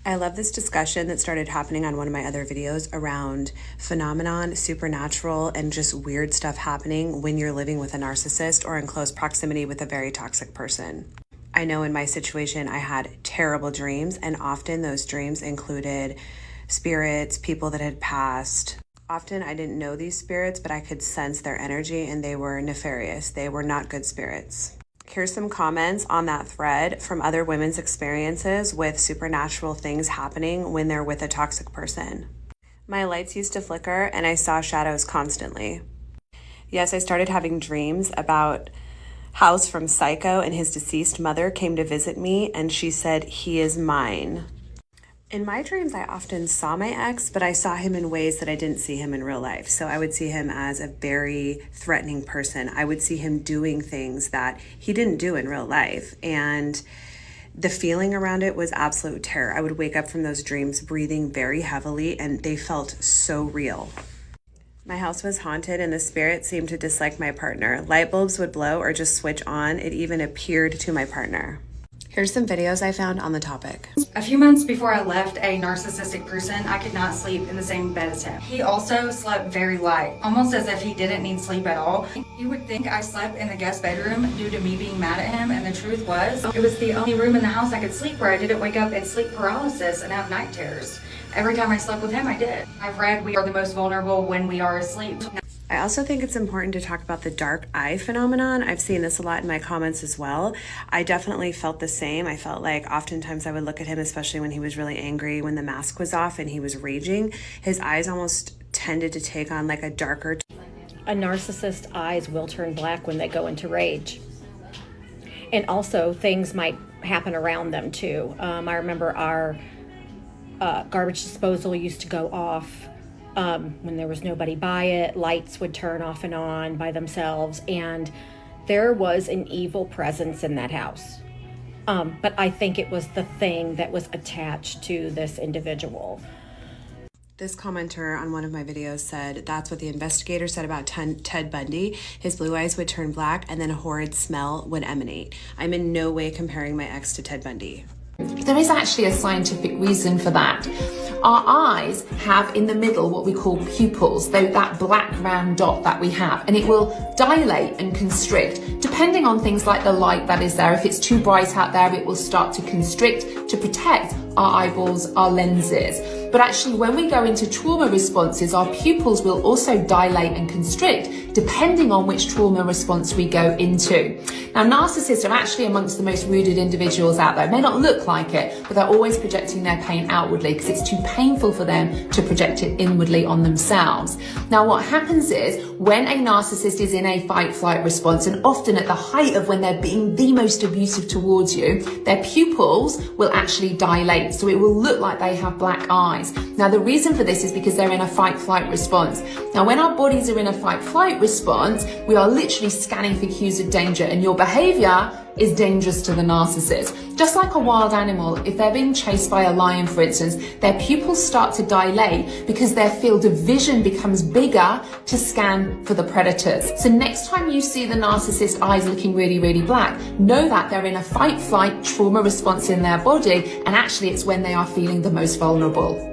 I love this discussion that started happening on one of my other videos around phenomenon, supernatural, and just weird stuff happening when you're living with a narcissist or in close proximity with a very toxic person. I know in my situation, I had terrible dreams, and often those dreams included spirits, people that had passed. Often I didn't know these spirits, but I could sense their energy, and they were nefarious. They were not good spirits. Here's some comments on that thread from other women's experiences with supernatural things happening when they're with a toxic person. My lights used to flicker and I saw shadows constantly. Yes, I started having dreams about House from Psycho, and his deceased mother came to visit me and she said, "He is mine." In my dreams, I often saw my ex, but I saw him in ways that I didn't see him in real life. So I would see him as a very threatening person. I would see him doing things that he didn't do in real life. And the feeling around it was absolute terror. I would wake up from those dreams breathing very heavily, and they felt so real. My house was haunted and the spirit seemed to dislike my partner. Light bulbs would blow or just switch on. It even appeared to my partner. Here's some videos I found on the topic. A few months before I left a narcissistic person, I could not sleep in the same bed as him. He also slept very light, almost as if he didn't need sleep at all. He would think I slept in the guest bedroom due to me being mad at him, and the truth was, it was the only room in the house I could sleep where I didn't wake up in sleep paralysis and have night terrors. Every time I slept with him, I did. I've read we are the most vulnerable when we are asleep. I also think it's important to talk about the dark eye phenomenon. I've seen this a lot in my comments as well. I definitely felt the same. I felt like oftentimes I would look at him, especially when he was really angry, when the mask was off and he was raging. His eyes almost tended to take on like a darker. A narcissist's eyes will turn black when they go into rage. And also things might happen around them too. I remember our garbage disposal used to go off when there was nobody by it. Lights would turn off and on by themselves, and there was an evil presence in that house. But I think it was the thing that was attached to this individual. This commenter on one of my videos said that's what the investigator said about Ted Bundy. His blue eyes would turn black and then a horrid smell would emanate. I'm in no way comparing my ex to Ted Bundy. There is actually a scientific reason for that. Our eyes have in the middle what we call pupils, though that black round dot that we have, and it will dilate and constrict depending on things like the light that is there. If it's too bright out there, it will start to constrict to protect our eyeballs, our lenses. But actually, when we go into trauma responses, our pupils will also dilate and constrict depending on which trauma response we go into. Now, narcissists are actually amongst the most wounded individuals out there. It may not look like it, but they're always projecting their pain outwardly because it's too painful for them to project it inwardly on themselves. Now, what happens is when a narcissist is in a fight-flight response, and often at the height of when they're being the most abusive towards you, their pupils will actually dilate. So it will look like they have black eyes. Now, the reason for this is because they're in a fight-flight response. Now, when our bodies are in a fight-flight response, we are literally scanning for cues of danger, and your behavior is dangerous to the narcissist. Just like a wild animal, if they're being chased by a lion, for instance, their pupils start to dilate because their field of vision becomes bigger to scan for the predators. So next time you see the narcissist's eyes looking really, really black, know that they're in a fight-flight trauma response in their body, and actually it's when they are feeling the most vulnerable.